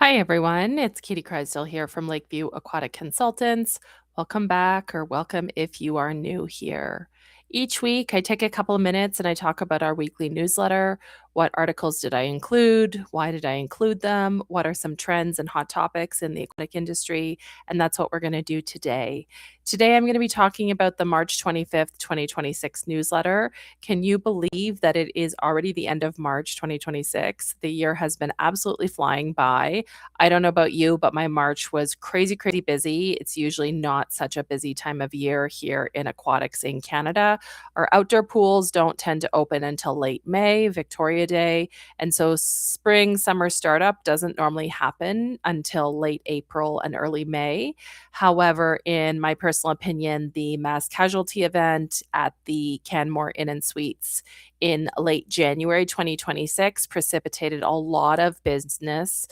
Hi, everyone. It's Katie Crysdale here from Lakeview Aquatic Consultants. Welcome back, or welcome if you are new here. Each week, I take a couple of minutes and I talk about our weekly newsletter. What articles did I include? Why did I include them? What are some trends and hot topics in the aquatic industry? And that's what we're going to do today. Today, I'm going to be talking about the March 25th, 2026 newsletter. Can you believe that it is already the end of March 2026? The year has been absolutely flying by. I don't know about you, but my March was crazy, crazy busy. It's usually not such a busy time of year here in aquatics in Canada. Our outdoor pools don't tend to open until late May, Victoria Day. And so spring, summer startup doesn't normally happen until late April and early May. However, in my personal opinion, the mass casualty event at the Canmore Inn and Suites in late January 2026 precipitated a lot of business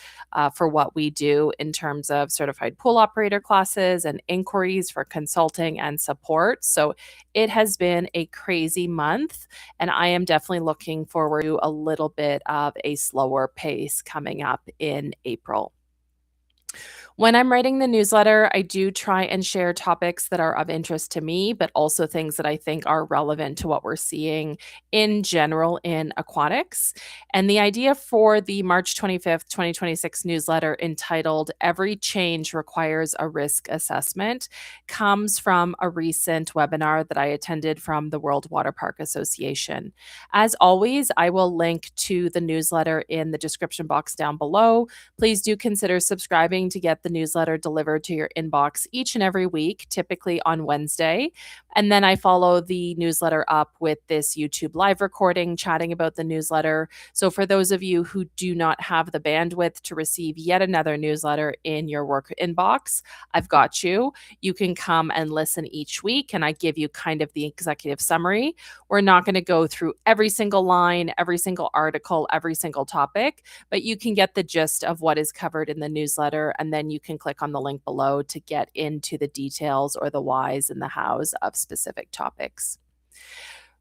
for what we do in terms of certified pool operator classes and inquiries for consulting and support. So it has been a crazy month, and I am definitely looking forward to a little bit of a slower pace coming up in April. When I'm writing the newsletter, I do try and share topics that are of interest to me, but also things that I think are relevant to what we're seeing in general in aquatics. And the idea for the March 25th, 2026 newsletter entitled Every Change Requires a Risk Assessment comes from a recent webinar that I attended from the World Waterpark Association. As always, I will link to the newsletter in the description box down below. Please do consider subscribing to get the newsletter delivered to your inbox each and every week, typically on Wednesday. And then I follow the newsletter up with this YouTube live recording chatting about the newsletter. So for those of you who do not have the bandwidth to receive yet another newsletter in your work inbox, I've got you. You can come and listen each week, and I give you kind of the executive summary. We're not going to go through every single line, every single article, every single topic, but you can get the gist of what is covered in the newsletter, and then you can click on the link below to get into the details or the whys and the hows of specific topics.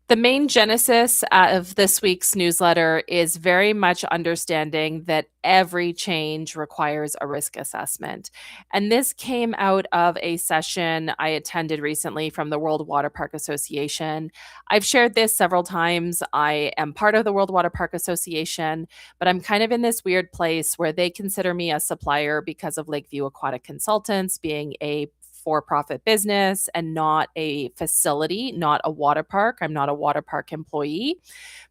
The main genesis of this week's newsletter is very much understanding that every change requires a risk assessment. And this came out of a session I attended recently from the World Waterpark Association. I've shared this several times. I am part of the World Waterpark Association, but I'm kind of in this weird place where they consider me a supplier because of Lakeview Aquatic Consultants being a for-profit business and not a facility, not a water park. I'm not a water park employee.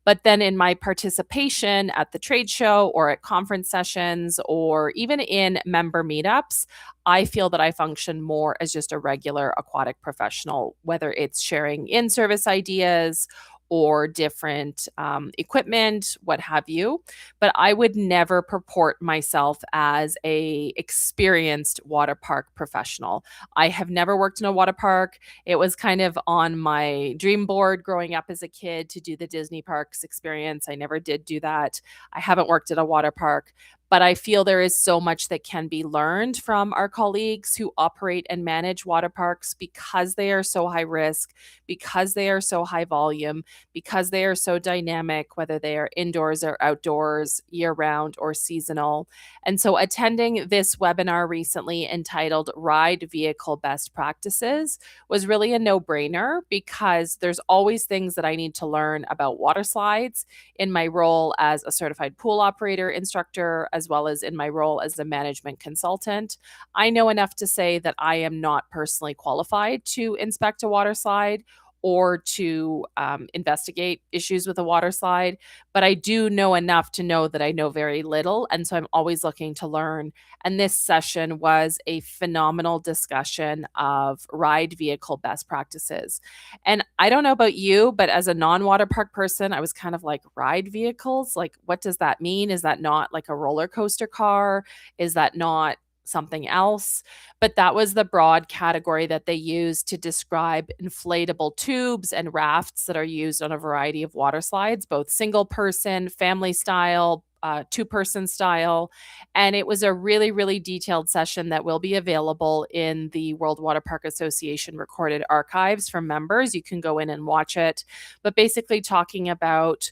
But then in my participation at the trade show or at conference sessions or even in member meetups, I feel that I function more as just a regular aquatic professional, whether it's sharing in-service ideas or different equipment, what have you. But I would never purport myself as a experienced water park professional. I have never worked in a water park. It was kind of on my dream board growing up as a kid to do the Disney parks experience. I never did do that. I haven't worked at a water park, but I feel there is so much that can be learned from our colleagues who operate and manage water parks because they are so high risk, because they are so high volume, because they are so dynamic, whether they are indoors or outdoors, year round or seasonal. And so attending this webinar recently entitled Ride Vehicle Best Practices was really a no-brainer because there's always things that I need to learn about water slides in my role as a certified pool operator instructor, as well as in my role as a management consultant. I know enough to say that I am not personally qualified to inspect a water slide or to investigate issues with a water slide, but I do know enough to know that I know very little. And so I'm always looking to learn. And this session was a phenomenal discussion of ride vehicle best practices. And I don't know about you, but as a non-water park person, I was kind of like, ride vehicles? Like, what does that mean? Is that not like a roller coaster car? Is that not something else? But that was the broad category that they used to describe inflatable tubes and rafts that are used on a variety of water slides, both single person, family style, two-person style. And it was a really, really detailed session that will be available in the World Waterpark Association recorded archives for members. You can go in and watch it. But basically talking about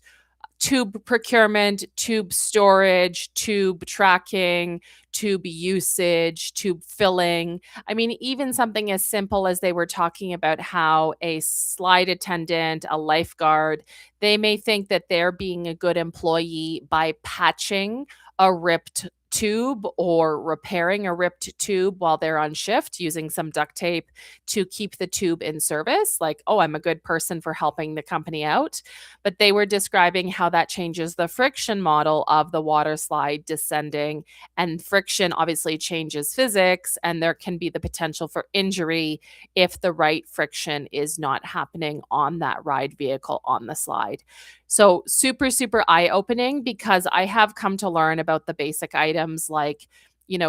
tube procurement, tube storage, tube tracking, tube usage, tube filling. I mean, even something as simple as they were talking about how a slide attendant, a lifeguard, they may think that they're being a good employee by patching a ripped tube or repairing a ripped tube while they're on shift using some duct tape to keep the tube in service. Like, oh, I'm a good person for helping the company out. But they were describing how that changes the friction model of the water slide descending. And friction obviously changes physics, and there can be the potential for injury if the right friction is not happening on that ride vehicle on the slide. So, super, super eye opening because I have come to learn about the basic items like,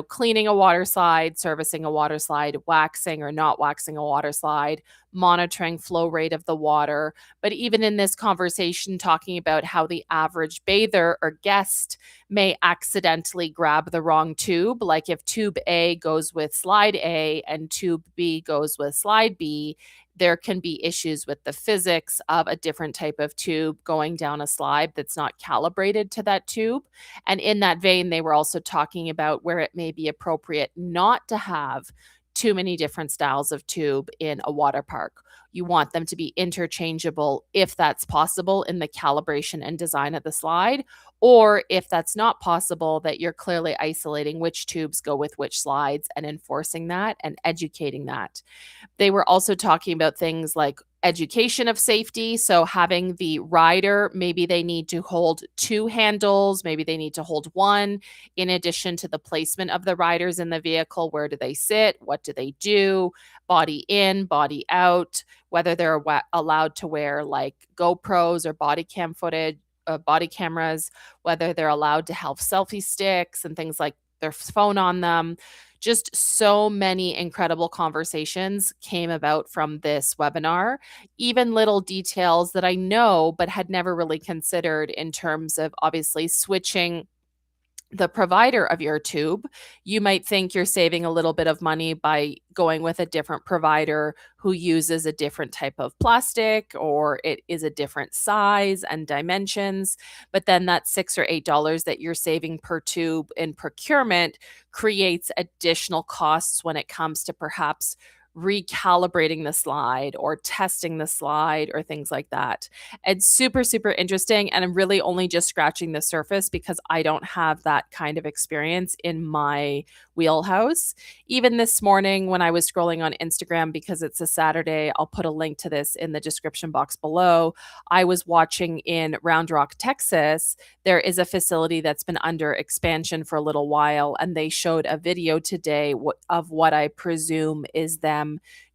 cleaning a water slide, servicing a water slide, waxing or not waxing a water slide, monitoring flow rate of the water. But even in this conversation, talking about how the average bather or guest may accidentally grab the wrong tube, like if tube A goes with slide A and tube B goes with slide B, there can be issues with the physics of a different type of tube going down a slide that's not calibrated to that tube. And in that vein, they were also talking about where it may be appropriate not to have too many different styles of tube in a water park. You want them to be interchangeable if that's possible in the calibration and design of the slide, or if that's not possible, that you're clearly isolating which tubes go with which slides and enforcing that and educating that. They were also talking about things like education of safety. So, having the rider, maybe they need to hold two handles, maybe they need to hold one, in addition to the placement of the riders in the vehicle. Where do they sit? What do they do? Body in, body out, whether they're allowed to wear like GoPros or body cam footage. Body cameras, whether they're allowed to have selfie sticks and things like their phone on them. Just so many incredible conversations came about from this webinar, even little details that I know but had never really considered in terms of obviously switching the provider of your tube. You might think you're saving a little bit of money by going with a different provider who uses a different type of plastic or it is a different size and dimensions. But then that $6 or $8 that you're saving per tube in procurement creates additional costs when it comes to perhaps recalibrating the slide or testing the slide or things like that. It's super, super interesting. And I'm really only just scratching the surface because I don't have that kind of experience in my wheelhouse. Even this morning, when I was scrolling on Instagram, because it's a Saturday, I'll put a link to this in the description box below. I was watching in Round Rock, Texas. There is a facility that's been under expansion for a little while, and they showed a video today of what I presume is them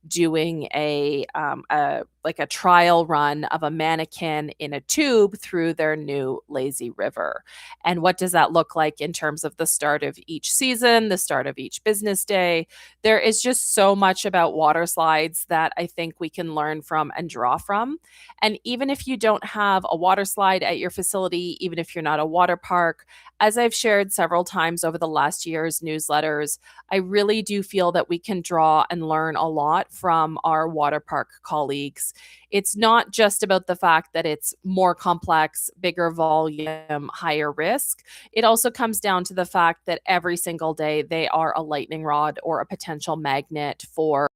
doing a like a trial run of a mannequin in a tube through their new lazy river. And what does that look like in terms of the start of each season, the start of each business day? There is just so much about water slides that I think we can learn from and draw from. And even if you don't have a water slide at your facility, even if you're not a water park, as I've shared several times over the last year's newsletters, I really do feel that we can draw and learn a lot from our water park colleagues. It's not just about the fact that it's more complex, bigger volume, higher risk. It also comes down to the fact that every single day they are a lightning rod or a potential magnet for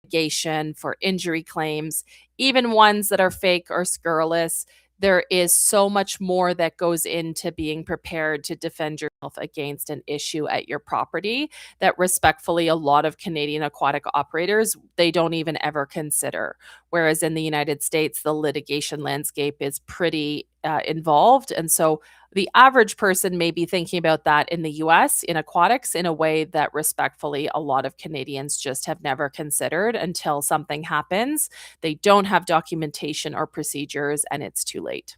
litigation, for injury claims, even ones that are fake or scurrilous. There is so much more that goes into being prepared to defend yourself against an issue at your property that respectfully a lot of Canadian aquatic operators they don't even ever consider. Whereas in the United States, the litigation landscape is pretty involved. And so the average person may be thinking about that in the US in aquatics in a way that respectfully a lot of Canadians just have never considered until something happens. They don't have documentation or procedures, and it's too late.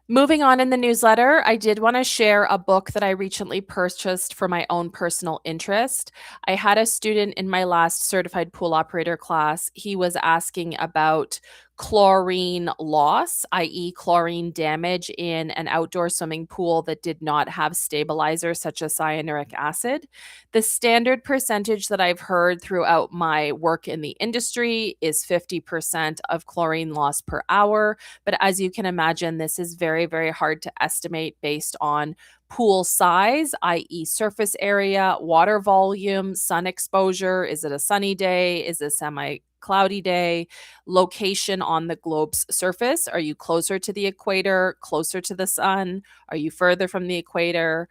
Moving on in the newsletter, I did want to share a book that I recently purchased for my own personal interest. I had a student in my last certified pool operator class. He was asking about chlorine loss, i.e., chlorine damage in an outdoor swimming pool that did not have stabilizers such as cyanuric acid. The standard percentage that I've heard throughout my work in the industry is 50% of chlorine loss per hour. But as you can imagine, this is very, very hard to estimate based on pool size, i.e., surface area, water volume, sun exposure. Is it a sunny day? Is it a semi cloudy day? Location on the globe's surface. Are you closer to the equator, closer to the sun? Are you further from the equator?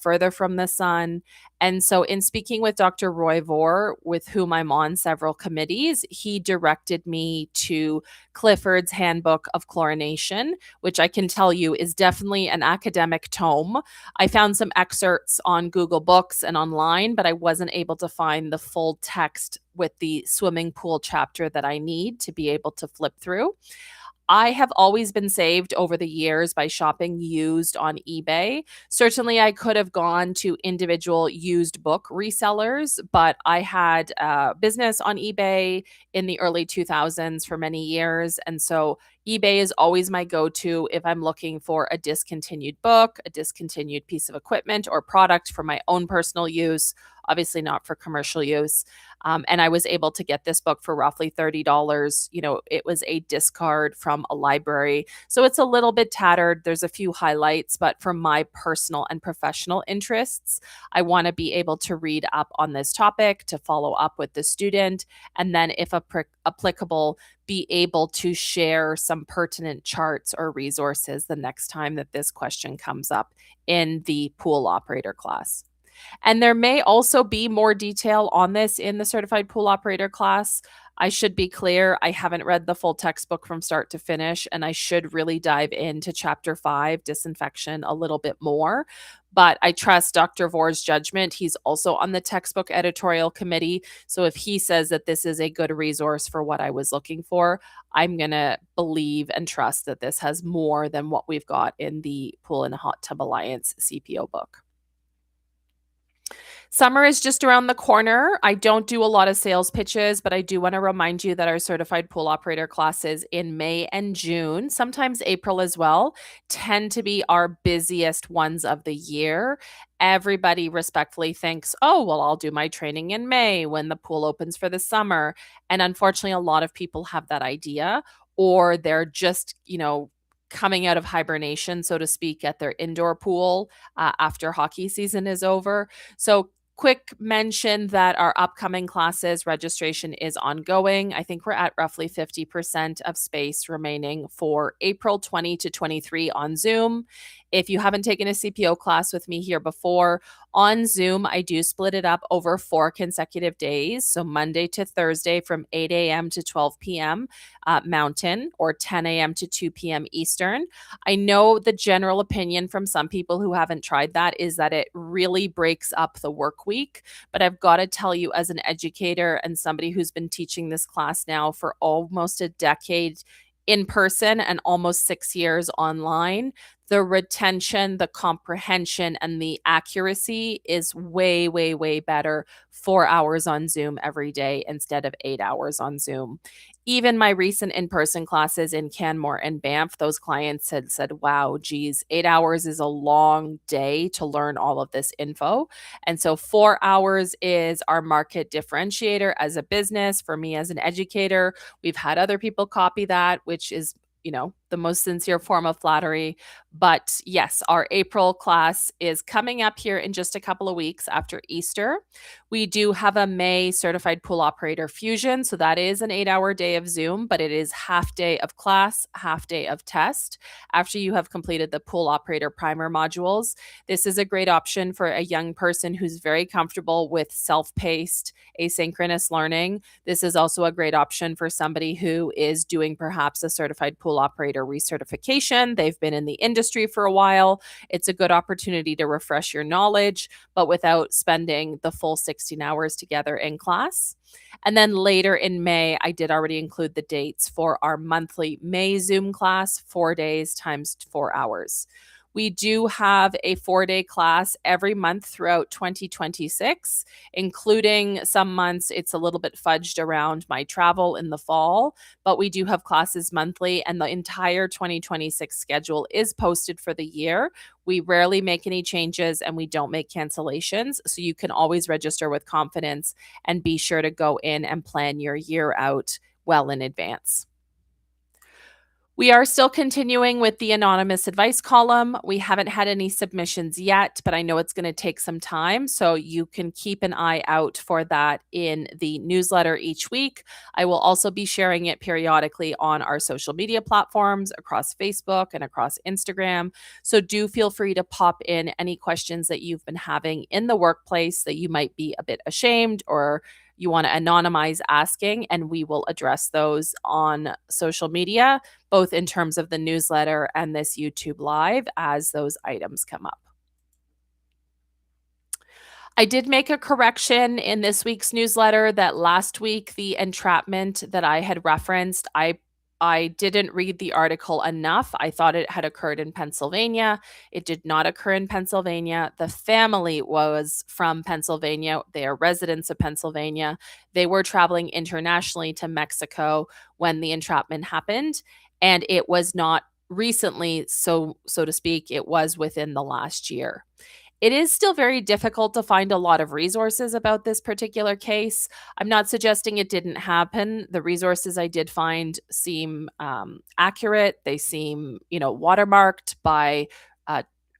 Further from the sun. And so, in speaking with Dr. Roy Vore, with whom I'm on several committees, he directed me to Clifford's Handbook of Chlorination, which I can tell you is definitely an academic tome. I found some excerpts on Google Books and online, but I wasn't able to find the full text with the swimming pool chapter that I need to be able to flip through. I have always been saved over the years by shopping used on eBay. Certainly, I could have gone to individual used book resellers, but I had a business on eBay in the early 2000s for many years. And so eBay is always my go to if I'm looking for a discontinued book, a discontinued piece of equipment or product for my own personal use, obviously not for commercial use. And I was able to get this book for roughly $30. You know, it was a discard from a library. So it's a little bit tattered. There's a few highlights, but for my personal and professional interests, I want to be able to read up on this topic, to follow up with the student, and then, if applicable, be able to share some pertinent charts or resources the next time that this question comes up in the pool operator class. And there may also be more detail on this in the certified pool operator class. I should be clear, I haven't read the full textbook from start to finish, and I should really dive into chapter 5, disinfection, a little bit more. But I trust Dr. Vore's judgment. He's also on the textbook editorial committee. So if he says that this is a good resource for what I was looking for, I'm going to believe and trust that this has more than what we've got in the Pool and Hot Tub Alliance CPO book. Summer is just around the corner. I don't do a lot of sales pitches, but I do want to remind you that our certified pool operator classes in May and June, sometimes April as well, tend to be our busiest ones of the year. Everybody respectfully thinks, oh, well, I'll do my training in May when the pool opens for the summer. And unfortunately, a lot of people have that idea, or they're just, coming out of hibernation, so to speak, at their indoor pool after hockey season is over. So quick mention that our upcoming classes registration is ongoing. I think we're at roughly 50% of space remaining for April 20 to 23 on Zoom. If you haven't taken a CPO class with me here before, on Zoom, I do split it up over 4 consecutive days. So Monday to Thursday from 8 a.m. to 12 p.m. Mountain, or 10 a.m. to 2 p.m. Eastern. I know the general opinion from some people who haven't tried that is that it really breaks up the work week. But I've got to tell you, as an educator and somebody who's been teaching this class now for almost a decade in person and almost 6 years online, the retention, the comprehension, and the accuracy is way, way, way better 4 hours on Zoom every day instead of 8 hours on Zoom. Even my recent in-person classes in Canmore and Banff, those clients had said, wow, geez, 8 hours is a long day to learn all of this info. And so 4 hours is our market differentiator as a business. For me as an educator, we've had other people copy that, which is the most sincere form of flattery. But yes, our April class is coming up here in just a couple of weeks after Easter. We do have a May certified pool operator fusion. So that is an 8-hour day of Zoom, but it is half day of class, half day of test. After you have completed the pool operator primer modules, this is a great option for a young person who's very comfortable with self-paced, asynchronous learning. This is also a great option for somebody who is doing perhaps a certified pool operator recertification. They've been in the industry for a while. It's a good opportunity to refresh your knowledge, but without spending the full 16 hours together in class. And then later in May, I did already include the dates for our monthly May Zoom class, 4 days times 4 hours. We do have a 4-day class every month throughout 2026, including some months it's a little bit fudged around my travel in the fall, but we do have classes monthly, and the entire 2026 schedule is posted for the year. We rarely make any changes and we don't make cancellations, so you can always register with confidence and be sure to go in and plan your year out well in advance. We are still continuing with the anonymous advice column. We haven't had any submissions yet, but I know it's going to take some time. So you can keep an eye out for that in the newsletter each week. I will also be sharing it periodically on our social media platforms across Facebook and across Instagram. So do feel free to pop in any questions that you've been having in the workplace that you might be a bit ashamed or you want to anonymize asking, and we will address those on social media, both in terms of the newsletter and this YouTube Live as those items come up. I did make a correction in this week's newsletter that last week, the entrapment that I had referenced, I didn't read the article enough. I thought it had occurred in Pennsylvania. It did not occur in Pennsylvania. The family was from Pennsylvania. They are residents of Pennsylvania. They were traveling internationally to Mexico when the entrapment happened, and it was not recently, so to speak, it was within the last year. It is still very difficult to find a lot of resources about this particular case. I'm not suggesting it didn't happen. The resources I did find seem accurate. They seem, watermarked by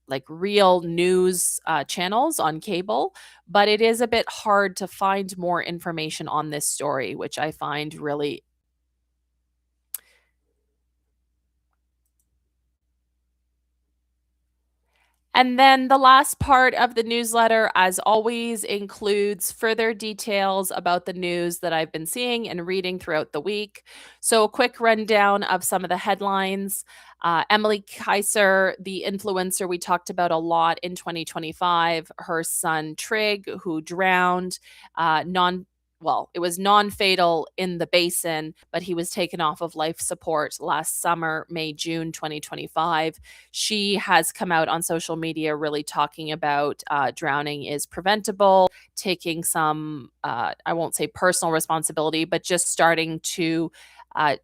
like real news channels on cable, but it is a bit hard to find more information on this story, which I find really. And then the last part of the newsletter, as always, includes further details about the news that I've been seeing and reading throughout the week. So, a quick rundown of some of the headlines. Emily Kaiser, the influencer we talked about a lot in 2025, her son Trig, who drowned, non it was non fatal in the basin, but he was taken off of life support last summer, May, June 2025. She has come out on social media really talking about drowning is preventable, taking some, I won't say personal responsibility, but just starting to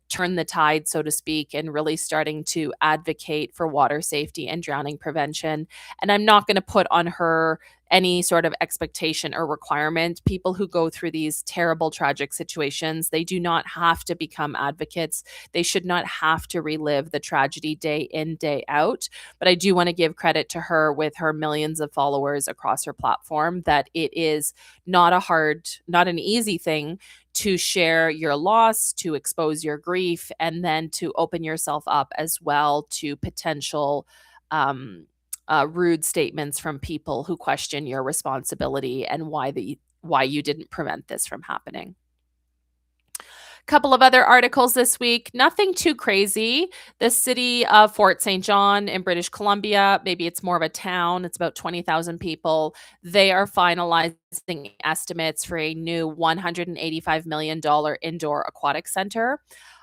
turn the tide, so to speak, and really starting to advocate for water safety and drowning prevention. And I'm not going to put on her any sort of expectation or requirement. People who go through these terrible, tragic situations, they do not have to become advocates. They should not have to relive the tragedy day in, day out. But I do want to give credit to her with her millions of followers across her platform that it is not an easy thing to share your loss, to expose your grief, and then to open yourself up as well to potential rude statements from people who question your responsibility and why you didn't prevent this from happening. Couple of other articles this week, nothing too crazy. The city of Fort St. John in British Columbia, maybe it's more of a town, it's about 20,000 people. They are finalizing estimates for a new $185 million indoor aquatic center.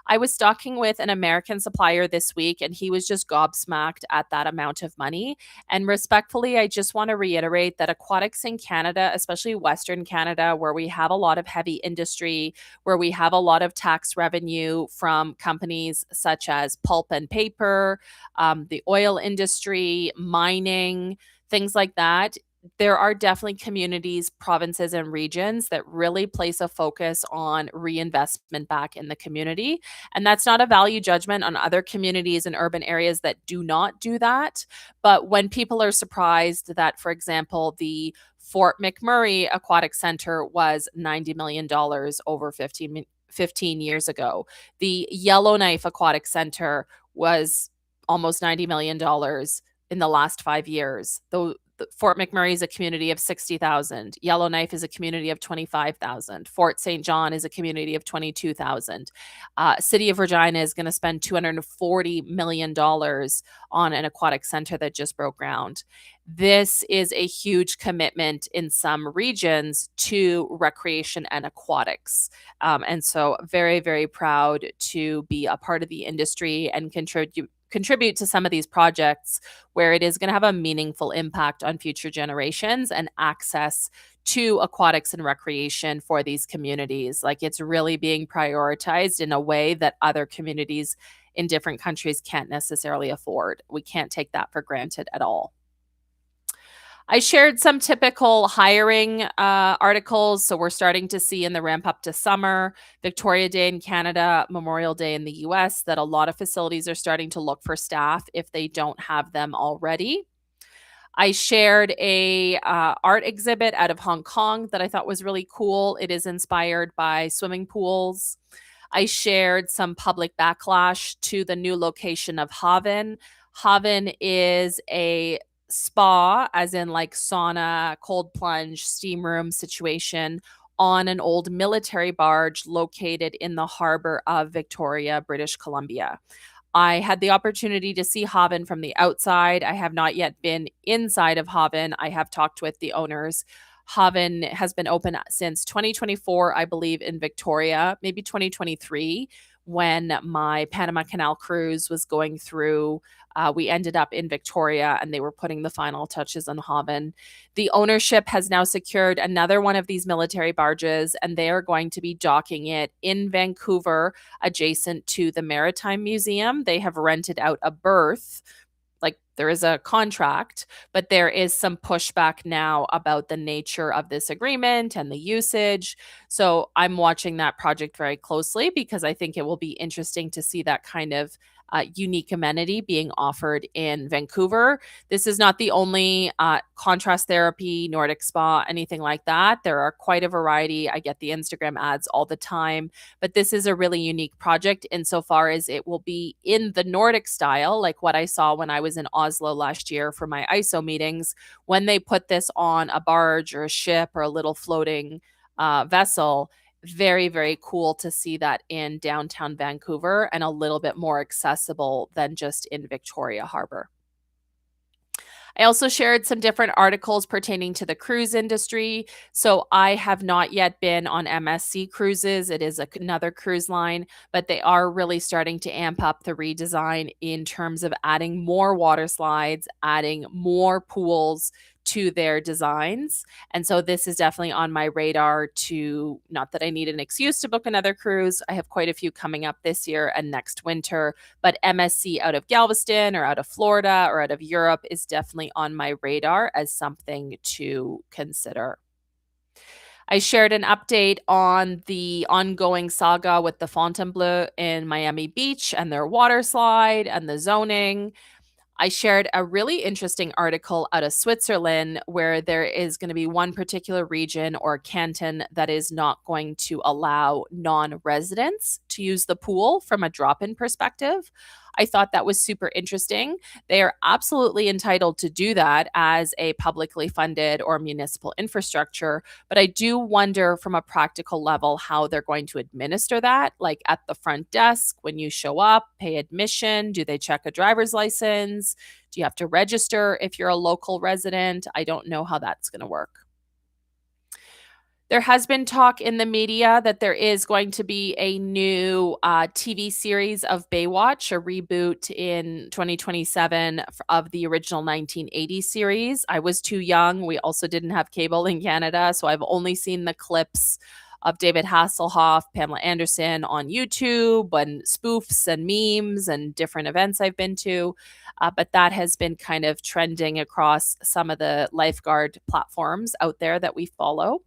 I was talking with an American supplier this week, and he was just gobsmacked at that amount of money. And respectfully, I just want to reiterate that aquatics in Canada, especially Western Canada, where we have a lot of heavy industry, where we have a lot of tax revenue from companies such as pulp and paper, the oil industry, mining, things like that. There are definitely communities, provinces, and regions that really place a focus on reinvestment back in the community. And that's not a value judgment on other communities and urban areas that do not do that. But when people are surprised that, for example, the Fort McMurray Aquatic Center was $90 million over 15 years ago, the Yellowknife Aquatic Center was almost $90 million in the last 5 years. Though Fort McMurray is a community of 60,000. Yellowknife is a community of 25,000. Fort St. John is a community of 22,000. City of Regina is going to spend $240 million on an aquatic center that just broke ground. This is a huge commitment in some regions to recreation and aquatics. And so very, very proud to be a part of the industry and contribute to some of these projects where it is going to have a meaningful impact on future generations and access to aquatics and recreation for these communities. Like, it's really being prioritized in a way that other communities in different countries can't necessarily afford. We can't take that for granted at all. I shared some typical hiring articles. So we're starting to see in the ramp up to summer, Victoria Day in Canada, Memorial Day in the US, that a lot of facilities are starting to look for staff if they don't have them already. I shared a art exhibit out of Hong Kong that I thought was really cool. It is inspired by swimming pools. I shared some public backlash to the new location of Haven. Haven is a spa, as in like sauna, cold plunge, steam room situation on an old military barge located in the harbor of Victoria, British Columbia. I had the opportunity to see Haven from the outside. I have not yet been inside of Haven. I have talked with the owners. Haven has been open since 2024, I believe, in Victoria, maybe 2023, when my Panama Canal cruise was going through. We ended up in Victoria and they were putting the final touches on Haven. The ownership has now secured another one of these military barges, and they are going to be docking it in Vancouver, adjacent to the Maritime Museum. They have rented out a berth. Like, there is a contract, but there is some pushback now about the nature of this agreement and the usage. So I'm watching that project very closely because I think it will be interesting to see that kind of unique amenity being offered in Vancouver. This is not the only contrast therapy, Nordic spa, anything like that. There are quite a variety. I get the Instagram ads all the time, but this is a really unique project insofar as it will be in the Nordic style, like what I saw when I was in Oslo last year for my ISO meetings. When they put this on a barge or a ship or a little floating vessel, very, very cool to see that in downtown Vancouver and a little bit more accessible than just in Victoria Harbor. I also shared some different articles pertaining to the cruise industry. So I have not yet been on MSC Cruises. It is another cruise line, but they are really starting to amp up the redesign in terms of adding more water slides, adding more pools to their designs. And so this is definitely on my radar to, not that I need an excuse to book another cruise. I have quite a few coming up this year and next winter, but MSC out of Galveston or out of Florida or out of Europe is definitely on my radar as something to consider. I shared an update on the ongoing saga with the Fontainebleau in Miami Beach and their water slide and the zoning. I shared a really interesting article out of Switzerland where there is going to be one particular region or canton that is not going to allow non-residents to use the pool from a drop-in perspective. I thought that was super interesting. They are absolutely entitled to do that as a publicly funded or municipal infrastructure, but I do wonder from a practical level how they're going to administer that. Like, at the front desk, when you show up, pay admission, do they check a driver's license? Do you have to register if you're a local resident? I don't know how that's going to work. There has been talk in the media that there is going to be a new TV series of Baywatch, a reboot in 2027 of the original 1980 series. I was too young. We also didn't have cable in Canada, so I've only seen the clips of David Hasselhoff, Pamela Anderson on YouTube and spoofs and memes and different events I've been to. But that has been kind of trending across some of the lifeguard platforms out there that we follow.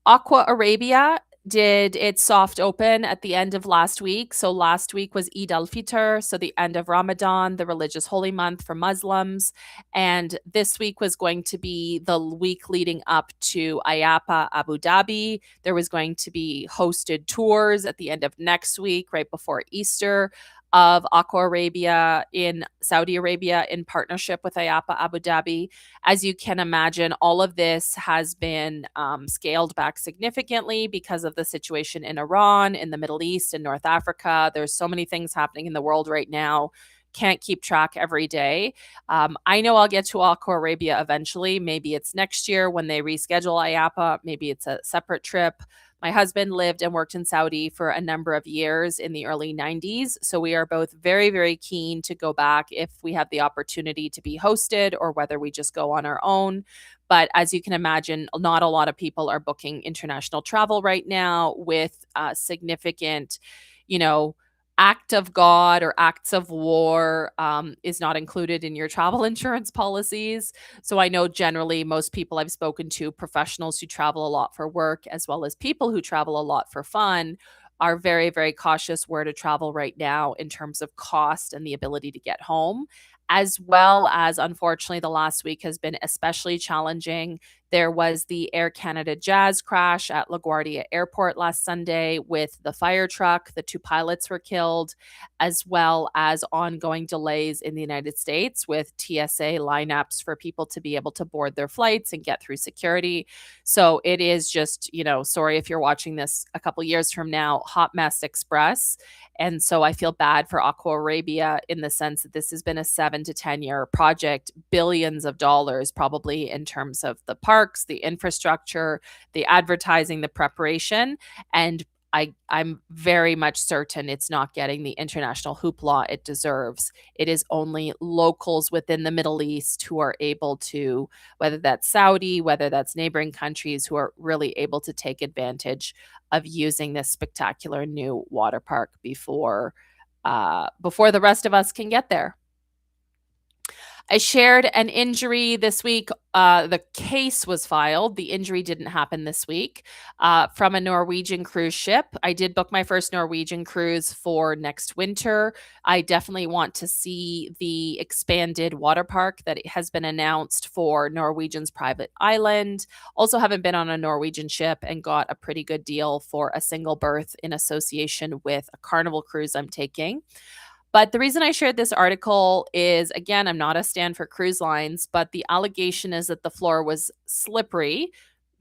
Aqua Arabia did its soft open at the end of last week. So last week was Eid al-Fitr, so the end of Ramadan, the religious holy month for Muslims. And this week was going to be the week leading up to IAPA Abu Dhabi. There was going to be hosted tours at the end of next week, right before Easter, of Aqua Arabia in Saudi Arabia in partnership with IAPA Abu Dhabi. As you can imagine, all of this has been scaled back significantly because of the situation in Iran, in the Middle East, in North Africa. There's so many things happening in the world right now. Can't keep track every day. I know I'll get to Aqua Arabia eventually. Maybe it's next year when they reschedule IAPA. Maybe it's a separate trip. My husband lived and worked in Saudi for a number of years in the early 90s. So we are both very, very keen to go back if we have the opportunity to be hosted or whether we just go on our own. But as you can imagine, not a lot of people are booking international travel right now with significant, you know, act of God or acts of war is not included in your travel insurance policies. So I know generally most people I've spoken to, professionals who travel a lot for work, as well as people who travel a lot for fun, are very, very cautious where to travel right now in terms of cost and the ability to get home. As well as, unfortunately, the last week has been especially challenging. There was the Air Canada Jazz crash at LaGuardia Airport last Sunday with the fire truck. The 2 pilots were killed, as well as ongoing delays in the United States with TSA lineups for people to be able to board their flights and get through security. So it is just, sorry if you're watching this a couple years from now, hot mess express. And so I feel bad for Aqua Arabia in the sense that this has been a 7 to 10 year project, billions of dollars probably in terms of the parks, the infrastructure, the advertising, the preparation. And I'm very much certain it's not getting the international hoopla it deserves. It is only locals within the Middle East who are able to, whether that's Saudi, whether that's neighboring countries, who are really able to take advantage of using this spectacular new water park before the rest of us can get there. I shared an injury this week. The case was filed. The injury didn't happen this week from a Norwegian cruise ship. I did book my first Norwegian cruise for next winter. I definitely want to see the expanded water park that has been announced for Norwegian's private island. Also haven't been on a Norwegian ship and got a pretty good deal for a single berth in association with a Carnival cruise I'm taking. But the reason I shared this article is, again, I'm not a stand for cruise lines, but the allegation is that the floor was slippery.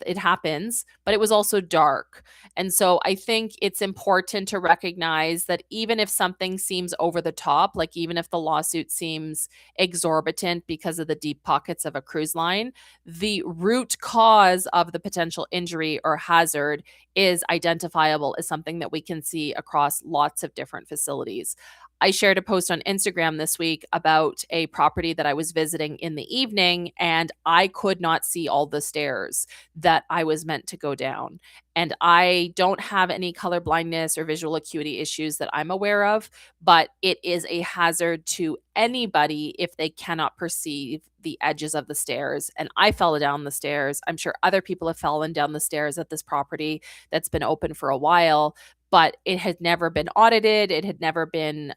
It happens, but it was also dark. And so I think it's important to recognize that even if something seems over the top, like even if the lawsuit seems exorbitant because of the deep pockets of a cruise line, the root cause of the potential injury or hazard is identifiable as something that we can see across lots of different facilities. I shared a post on Instagram this week about a property that I was visiting in the evening, and I could not see all the stairs that I was meant to go down. And I don't have any color blindness or visual acuity issues that I'm aware of, but it is a hazard to anybody if they cannot perceive the edges of the stairs. And I fell down the stairs. I'm sure other people have fallen down the stairs at this property that's been open for a while, but it had never been audited. It had never been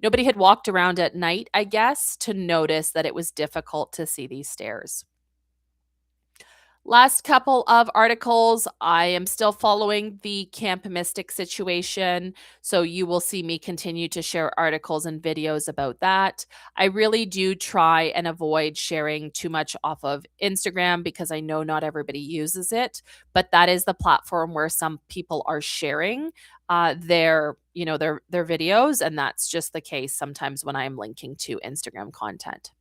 nobody had walked around at night, I guess, to notice that it was difficult to see these stairs. Last couple of articles, I am still following the Camp Mystic situation, so you will see me continue to share articles and videos about that. I really do try and avoid sharing too much off of Instagram because I know not everybody uses it, but that is the platform where some people are sharing their videos, and that's just the case sometimes when I'm linking to Instagram content.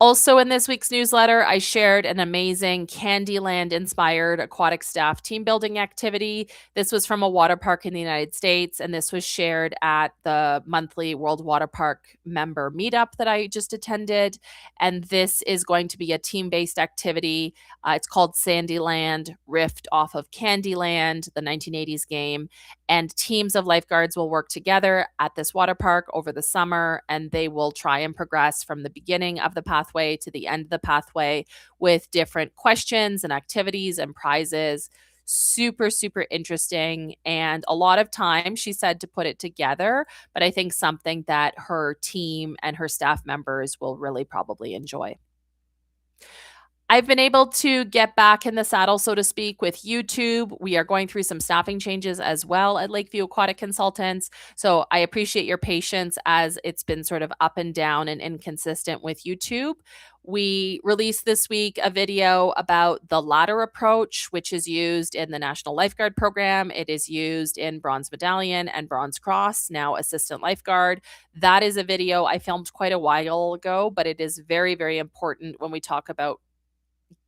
Also, in this week's newsletter, I shared an amazing Candyland inspired aquatic staff team building activity. This was from a water park in the United States, and this was shared at the monthly World Waterpark member meetup that I just attended. And this is going to be a team based activity. It's called Sandyland, riffed off of Candyland, the 1980s game. And teams of lifeguards will work together at this water park over the summer, and they will try and progress from the beginning of the pathway to the end of the pathway with different questions and activities and prizes. Super, super interesting. And a lot of time, she said, to put it together, but I think something that her team and her staff members will really probably enjoy. I've been able to get back in the saddle, so to speak, with YouTube. We are going through some staffing changes as well at Lakeview Aquatic Consultants. So I appreciate your patience as it's been sort of up and down and inconsistent with YouTube. We released this week a video about the ladder approach, which is used in the National Lifeguard Program. It is used in Bronze Medallion and Bronze Cross, now Assistant Lifeguard. That is a video I filmed quite a while ago, but it is very, very important when we talk about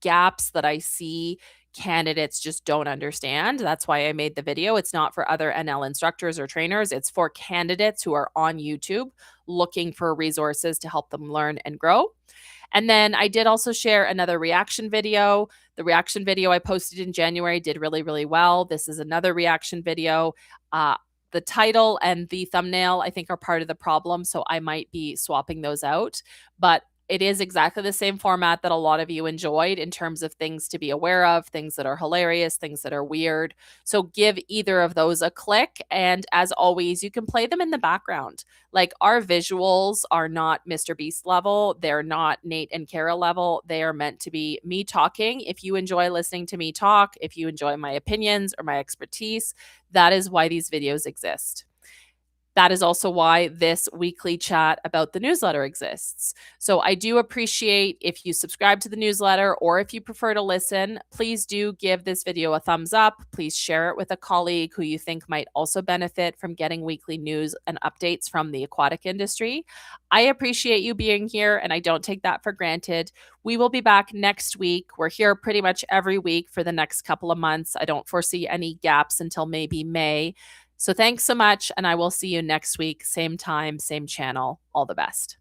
gaps that I see candidates just don't understand. That's why I made the video. It's not for other NL instructors or trainers. It's for candidates who are on YouTube looking for resources to help them learn and grow. And then I did also share another reaction video. The reaction video I posted in January did really, really well. This is another reaction video. The title and the thumbnail, I think, are part of the problem. So I might be swapping those out. But it is exactly the same format that a lot of you enjoyed in terms of things to be aware of, things that are hilarious, things that are weird. So give either of those a click. And as always, you can play them in the background. Like, our visuals are not Mr. Beast level. They're not Nate and Kara level. They are meant to be me talking. If you enjoy listening to me talk, if you enjoy my opinions or my expertise, that is why these videos exist. That is also why this weekly chat about the newsletter exists. So I do appreciate if you subscribe to the newsletter, or if you prefer to listen, please do give this video a thumbs up. Please share it with a colleague who you think might also benefit from getting weekly news and updates from the aquatic industry. I appreciate you being here, and I don't take that for granted. We will be back next week. We're here pretty much every week for the next couple of months. I don't foresee any gaps until maybe May. So thanks so much, and I will see you next week, same time, same channel. All the best.